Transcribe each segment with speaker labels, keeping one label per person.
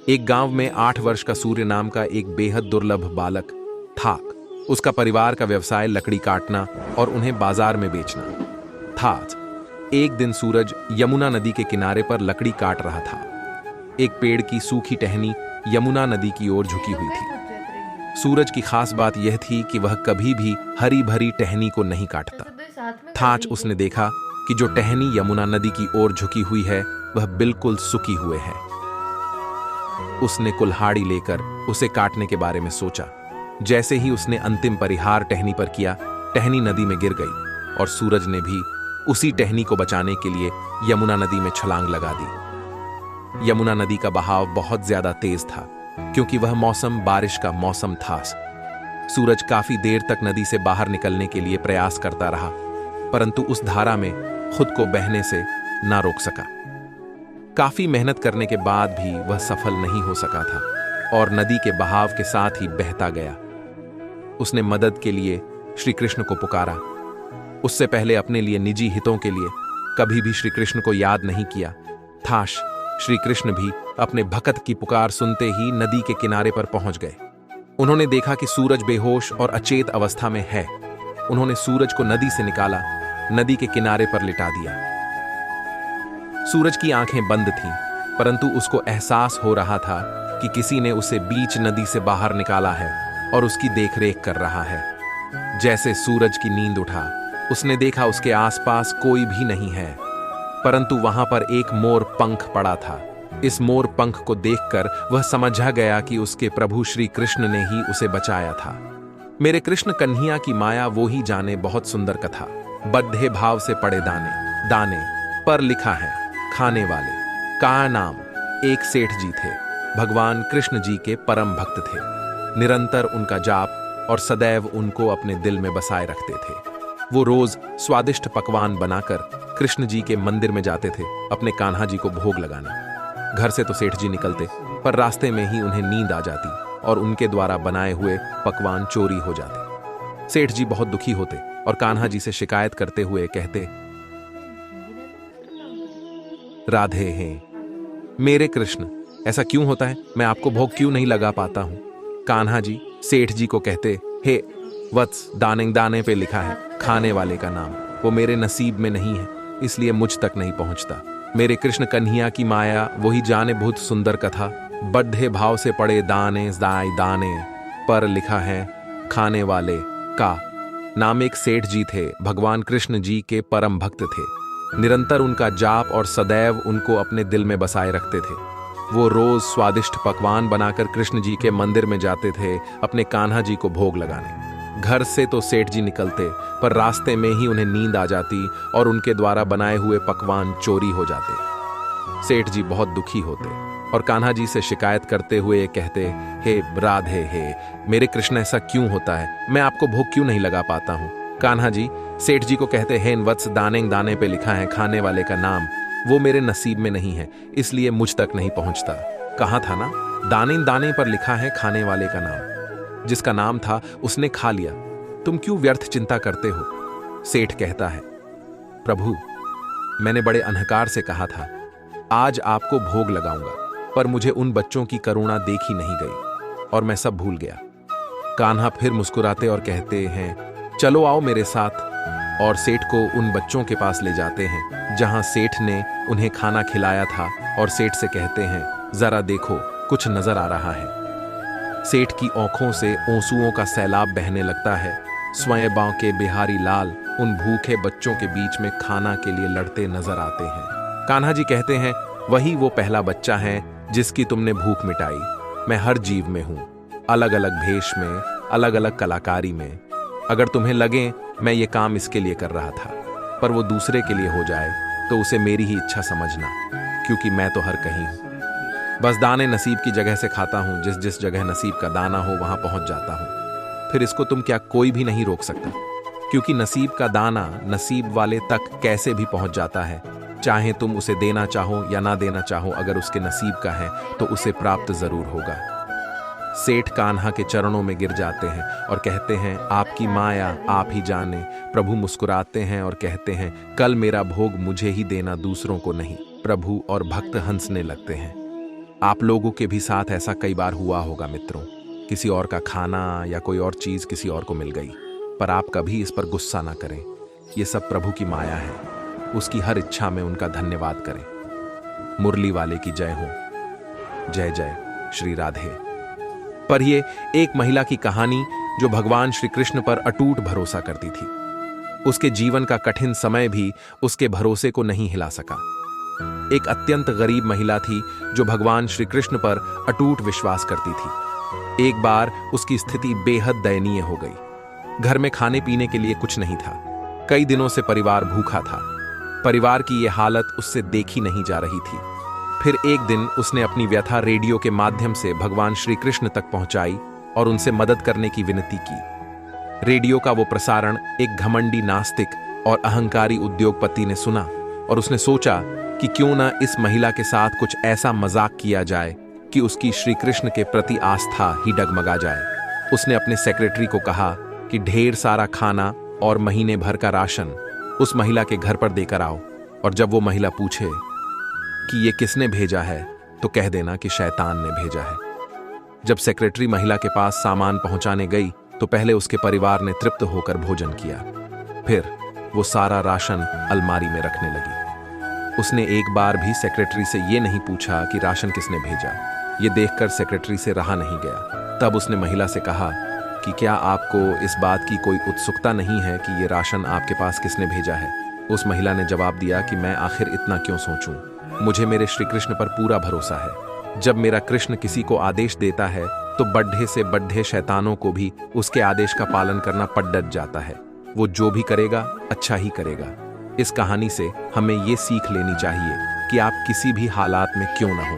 Speaker 1: एक गांव में 8 वर्ष का सूर्य नाम का एक बेहद दुर्लभ बालक था। उसका परिवार का व्यवसाय लकड़ी काटना और उन्हें बाजार में बेचना था। एक दिन सूरज यमुना नदी के किनारे पर लकड़ी काट रहा था। एक पेड़ की सूखी टहनी यमुना नदी की ओर झुकी हुई थी। सूरज की खास बात यह थी कि वह कभी भी हरी भरी टहनी को नहीं काटता था। उसने देखा कि जो टहनी यमुना नदी की ओर झुकी हुई है वह बिल्कुल सूखी हुए है। उसने कुल्हाड़ी लेकर उसे काटने के बारे में सोचा। जैसे ही उसने अंतिम परिहार टहनी पर किया, टहनी नदी में गिर गई और सूरज ने भी उसी टहनी को बचाने के लिए यमुना नदी में छलांग लगा दी। यमुना नदी का बहाव बहुत ज्यादा तेज था क्योंकि वह मौसम बारिश का मौसम था। सूरज काफी देर तक नदी से बाहर निकलने के लिए प्रयास करता रहा, परंतु उस धारा में खुद को बहने से ना रोक सका। काफी मेहनत करने के बाद भी वह सफल नहीं हो सका था और नदी के बहाव के साथ ही बहता गया। उसने मदद के लिए श्री कृष्ण को पुकारा। उससे पहले अपने लिए निजी हितों के लिए कभी भी श्री कृष्ण को याद नहीं किया था। श्री कृष्ण भी अपने भक्त की पुकार सुनते ही नदी के किनारे पर पहुंच गए। उन्होंने देखा कि सूरज बेहोश और अचेत अवस्था में है। उन्होंने सूरज को नदी से निकाला, नदी के किनारे पर लिटा दिया। सूरज की आंखें बंद थीं, परंतु उसको एहसास हो रहा था कि किसी ने उसे बीच नदी से बाहर निकाला है और उसकी देखरेख कर रहा है। जैसे सूरज की नींद उठा, उसने देखा उसके आसपास कोई भी नहीं है, परंतु वहां पर एक मोर पंख पड़ा था। इस मोर पंख को देखकर वह समझा गया कि उसके प्रभु श्री कृष्ण ने ही उसे बचाया था। मेरे कृष्ण कन्हैया की माया वो ही जाने, बहुत सुंदर कथा। बद्धे भाव से पड़े दाने दाने पर लिखा है खाने वाले का नाम। एक सेठ जी थे, भगवान कृष्ण जी के परम भक्त थे। निरंतर उनका जाप और सदैव उनको अपने दिल में बसाए रखते थे। वो रोज स्वादिष्ट पकवान बनाकर कृष्ण जी के मंदिर में जाते थे अपने कान्हा जी को भोग लगाने। घर से तो सेठ जी निकलते, पर रास्ते में ही उन्हें नींद आ जाती और उनके द्वारा बनाए हुए पकवान चोरी हो जाते। सेठ जी बहुत दुखी होते और कान्हा जी से शिकायत करते हुए कहते, राधे हैं मेरे कृष्ण, ऐसा क्यों होता है? मैं आपको भोग क्यों नहीं लगा पाता हूं? कान्हा जी सेठ जी को कहते, हे वत्स, दाने दाने पे लिखा है खाने वाले का नाम। वो मेरे नसीब में नहीं है, इसलिए मुझ तक नहीं पहुंचता। मेरे कृष्ण कन्हैया की माया वही जाने, बहुत सुंदर कथा। बद्धे भाव से पड़े दाने दाने पर लिखा है खाने वाले का नाम। एक सेठ जी थे, भगवान कृष्ण जी के परम भक्त थे। निरंतर उनका जाप और सदैव उनको अपने दिल में बसाए रखते थे। वो रोज स्वादिष्ट पकवान बनाकर कृष्ण जी के मंदिर में जाते थे अपने कान्हा जी को भोग लगाने। घर से तो सेठ जी निकलते, पर रास्ते में ही उन्हें नींद आ जाती और उनके द्वारा बनाए हुए पकवान चोरी हो जाते। सेठ जी बहुत दुखी होते और कान्हा जी से शिकायत करते हुए कहते, हे राधे हे मेरे कृष्ण, ऐसा क्यों होता है? मैं आपको भोग क्यों नहीं लगा पाता हूँ? कान्हा जी सेठ जी को कहते, हे वत्स, दाने दाने पे लिखा है खाने वाले का नाम। वो मेरे नसीब में नहीं है, इसलिए मुझ तक नहीं पहुंचता। कहा था ना, दाने दाने पर लिखा है खाने वाले का नाम। जिसका नाम था उसने खा लिया, तुम क्यों व्यर्थ चिंता करते हो? सेठ कहता है, प्रभु मैंने बड़े अहंकार से कहा था आज आपको भोग लगाऊंगा, पर मुझे उन बच्चों की करुणा देखी नहीं गई और मैं सब भूल गया। कान्हा फिर मुस्कुराते और कहते हैं, चलो आओ मेरे साथ। और सेठ को उन बच्चों के पास ले जाते हैं जहां सेठ ने उन्हें खाना खिलाया था और सेठ से कहते हैं, जरा देखो कुछ नजर आ रहा है। सेठ की आंखों से आंसुओं का सैलाब बहने लगता है। स्वयं बांके बिहारी लाल उन भूखे बच्चों के बीच में खाना के लिए लड़ते नजर आते हैं। कान्हा जी कहते हैं, वही वो पहला बच्चा है जिसकी तुमने भूख मिटाई। मैं हर जीव में हूं, अलग अलग भेष में, अलग अलग कलाकारी में। अगर तुम्हें लगे मैं ये काम इसके लिए कर रहा था, पर वो दूसरे के लिए हो जाए तो उसे मेरी ही इच्छा समझना, क्योंकि मैं तो हर कहीं हूं। बस दाने नसीब की जगह से खाता हूं, जिस जिस जगह नसीब का दाना हो वहां पहुंच जाता हूं। फिर इसको तुम क्या कोई भी नहीं रोक सकता, क्योंकि नसीब का दाना नसीब वाले तक कैसे भी पहुंच जाता है। चाहे तुम उसे देना चाहो या ना देना चाहो, अगर उसके नसीब का है तो उसे प्राप्त जरूर होगा। सेठ कान्हा के चरणों में गिर जाते हैं और कहते हैं, आपकी माया आप ही जाने। प्रभु मुस्कुराते हैं और कहते हैं, कल मेरा भोग मुझे ही देना, दूसरों को नहीं। प्रभु और भक्त हंसने लगते हैं। आप लोगों के भी साथ ऐसा कई बार हुआ होगा मित्रों, किसी और का खाना या कोई और चीज किसी और को मिल गई, पर आप कभी इस पर गुस्सा ना करें। ये सब प्रभु की माया है, उसकी हर इच्छा में उनका धन्यवाद करें। मुरली वाले की जय हो। जय जय श्री राधे। पर ये एक महिला की कहानी जो भगवान श्री कृष्ण पर अटूट भरोसा करती थी। उसके जीवन का कठिन समय भी उसके भरोसे को नहीं हिला सका। एक अत्यंत गरीब महिला थी जो भगवान श्री कृष्ण पर अटूट विश्वास करती थी। एक बार उसकी स्थिति बेहद दयनीय हो गई। घर में खाने पीने के लिए कुछ नहीं था। कई दिनों से परिवार भूखा था। परिवार की यह हालत उससे देखी नहीं जा रही थी। फिर एक दिन उसने अपनी व्यथा रेडियो के माध्यम से भगवान श्री कृष्ण तक पहुंचाई और उनसे मदद करने की विनती की। रेडियो का वो प्रसारण एक घमंडी नास्तिक और अहंकारी उद्योगपति ने सुना और उसने सोचा कि क्यों न इस महिला के साथ कुछ ऐसा मजाक किया जाए कि उसकी श्री कृष्ण के प्रति आस्था ही डगमगा जाए। उसने अपने सेक्रेटरी को कहा कि ढेर सारा खाना और महीने भर का राशन उस महिला के घर पर देकर आओ, और जब वो महिला पूछे कि ये किसने भेजा है तो कह देना कि शैतान ने भेजा है। जब सेक्रेटरी महिला के पास सामान पहुंचाने गई तो पहले उसके परिवार ने तृप्त होकर भोजन किया, फिर वो सारा राशन अलमारी में रखने लगी। उसने एक बार भी सेक्रेटरी से ये नहीं पूछा कि राशन किसने भेजा। ये देखकर सेक्रेटरी से रहा नहीं गया। तब उसने महिला से कहा कि क्या आपको इस बात की कोई उत्सुकता नहीं है कि ये राशन आपके पास किसने भेजा है। उस महिला ने जवाब दिया कि मैं आखिर इतना क्यों सोचूं, मुझे मेरे श्री कृष्ण पर पूरा भरोसा है। जब मेरा कृष्ण किसी को आदेश देता है तो बड्ढे से बड्ढे शैतानों को भी उसके आदेश का पालन करना पड़ डट जाता है। वो जो भी करेगा अच्छा ही करेगा। इस कहानी से हमें ये सीख लेनी चाहिए कि आप किसी भी हालात में क्यों ना हो,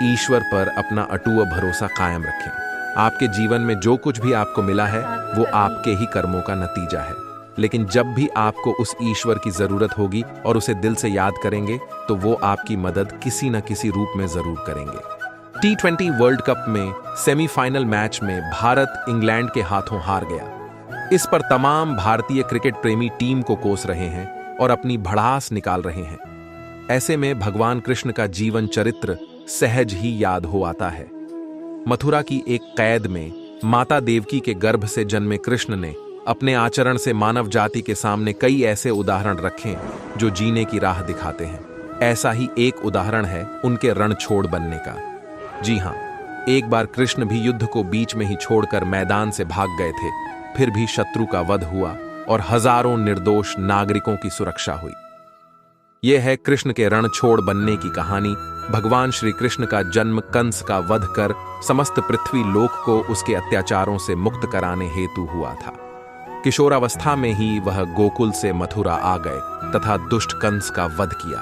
Speaker 1: ईश्वर पर अपना अटूट भरोसा कायम रखें। आपके जीवन में जो कुछ भी आपको मिला है वो आपके ही कर्मों का नतीजा है, लेकिन जब भी आपको उस ईश्वर की जरूरत होगी और उसे दिल से याद करेंगे तो वो आपकी मदद किसी न किसी रूप में जरूर करेंगे। T20 वर्ल्ड कप में सेमीफाइनल मैच में भारत इंग्लैंड के हाथों हार गया। इस पर तमाम भारतीय क्रिकेट प्रेमी टीम को कोस रहे हैं और अपनी भड़ास निकाल रहे हैं। ऐसे में भगवान कृष्ण का जीवन चरित्र सहज ही याद हो आता है। मथुरा की एक कैद में माता देवकी के गर्भ से जन्मे कृष्ण ने अपने आचरण से मानव जाति के सामने कई ऐसे उदाहरण रखे जो जीने की राह दिखाते हैं। ऐसा ही एक उदाहरण है उनके रणछोड़ बनने का। जी हाँ, एक बार कृष्ण भी युद्ध को बीच में ही छोड़कर मैदान से भाग गए थे, फिर भी शत्रु का वध हुआ और हजारों निर्दोष नागरिकों की सुरक्षा हुई। यह है कृष्ण के रणछोड़ बनने की कहानी। भगवान श्री कृष्ण का जन्म कंस का वध कर समस्त पृथ्वी लोक को उसके अत्याचारों से मुक्त कराने हेतु हुआ था। किशोरावस्था में ही वह गोकुल से मथुरा आ गए तथा दुष्ट कंस का वध किया।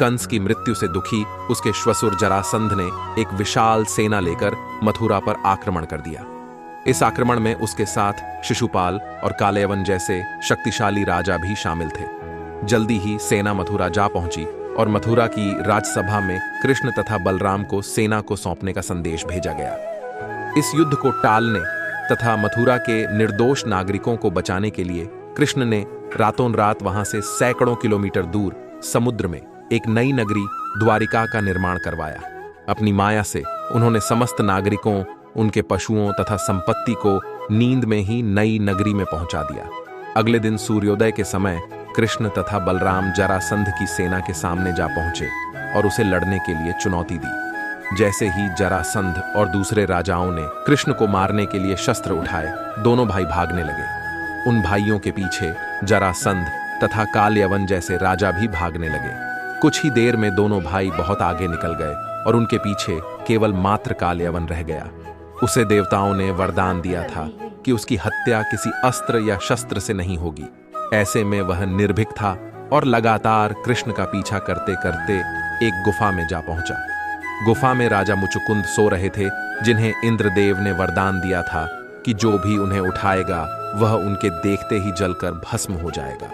Speaker 1: कंस की मृत्यु से दुखी उसके श्वसुर जरासंध ने एक विशाल सेना लेकर मथुरा पर आक्रमण कर दिया। इस आक्रमण में उसके साथ शिशुपाल और कालयवन जैसे शक्तिशाली राजा भी शामिल थे। जल्दी ही सेना मथुरा जा पहुंची और मथुरा की राजसभा में कृष्ण तथा बलराम को सेना को सौंपने का संदेश भेजा गया। इस युद्ध को टालने तथा मथुरा के निर्दोष नागरिकों को बचाने के लिए कृष्ण ने रातों रात वहां से सैकड़ों किलोमीटर दूर समुद्र में एक नई नगरी द्वारिका का निर्माण करवाया। अपनी माया से उन्होंने समस्त नागरिकों, उनके पशुओं तथा संपत्ति को नींद में ही नई नगरी में पहुंचा दिया। अगले दिन सूर्योदय के समय कृष्ण तथा बलराम जरासंध की सेना के सामने जा पहुंचे और उसे लड़ने के लिए चुनौती दी। जैसे ही जरासंध और दूसरे राजाओं ने कृष्ण को मारने के लिए शस्त्र उठाए, दोनों भाई भागने लगे। उन भाइयों के पीछे जरासंध तथा कालयवन जैसे राजा भी भागने लगे। कुछ ही देर में दोनों भाई बहुत आगे निकल गए और उनके पीछे केवल मात्र कालयवन रह गया। उसे देवताओं ने वरदान दिया था कि उसकी हत्या किसी अस्त्र या शस्त्र से नहीं होगी। ऐसे में वह निर्भीक था और लगातार कृष्ण का पीछा करते करते एक गुफा में जा पहुंचा। गुफा में राजा मुचुकुंद सो रहे थे, जिन्हें इंद्रदेव ने वरदान दिया था कि जो भी उन्हें उठाएगा वह उनके देखते ही जलकर भस्म हो जाएगा।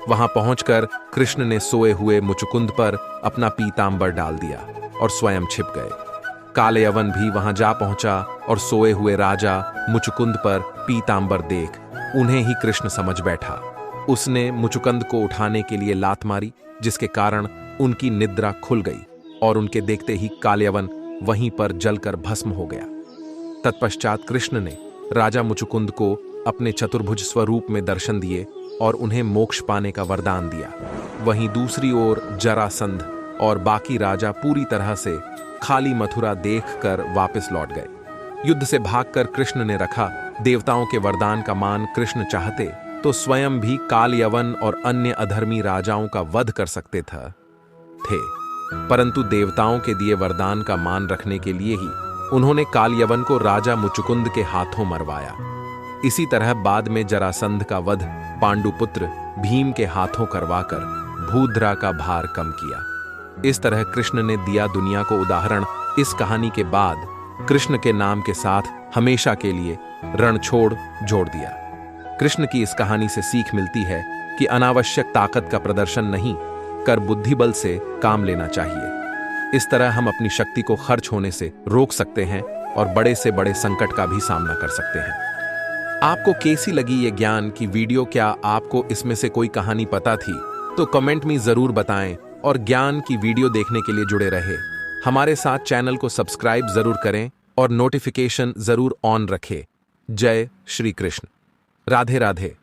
Speaker 1: वहां पहुंचकर कृष्ण ने सोए हुए मुचुकुंद पर अपना पीतांबर डाल दिया और स्वयं छिप गए। कालयवन भी वहां जा पहुंचा और सोए हुए राजा मुचुकुंद पर पीतांबर देख उन्हें ही कृष्ण समझ बैठा। उसने मुचुकुंद को उठाने के लिए लात मारी, जिसके कारण उनकी निद्रा खुल गई और उनके देखते ही कालयवन वहीं पर जलकर भस्म हो गया। तत्पश्चात कृष्ण ने राजा मुचुकुंद को अपने चतुर्भुज स्वरूप में दर्शन दिए और उन्हें मोक्ष पाने का वरदान दिया। वहीं दूसरी ओर जरासंध और बाकी राजा पूरी तरह से खाली मथुरा देखकर वापस लौट गए। युद्ध से भागकर कृष्ण ने रखा। देवताओं के वरदान का मान कृष्ण चाहते तो स्वयं भी काल यवन और अन्य अधर्मी राजाओं का वध कर सकते थे, परंतु देवताओं के दिए वरदान का मान रखने के लिए ही उन्होंने काल यवन को राजा मुचुकुंद के हाथों मरवाया। इसी तरह बाद में जरासंध का वध पांडुपुत्र भीम के हाथों करवाकर भूधरा का भार कम किया। इस तरह कृष्ण ने दिया दुनिया को उदाहरण। इस कहानी के बाद कृष्ण के नाम के साथ हमेशा के लिए रण जोड़ दिया। कृष्ण की इस कहानी से सीख मिलती है कि अनावश्यक ताकत का प्रदर्शन नहीं कर बुद्धिबल से काम लेना चाहिए। इस तरह हम अपनी शक्ति को खर्च होने से रोक सकते हैं और बड़े से बड़े संकट का भी सामना कर सकते हैं। आपको कैसी लगी ये ज्ञान की वीडियो? क्या आपको इसमें से कोई कहानी पता थी? तो कमेंट में जरूर बताएं और ज्ञान की वीडियो देखने के लिए जुड़े रहे। हमारे साथ चैनल को सब्सक्राइब जरूर करें और नोटिफिकेशन जरूर ऑन रखें। जय श्री कृष्ण। राधे राधे।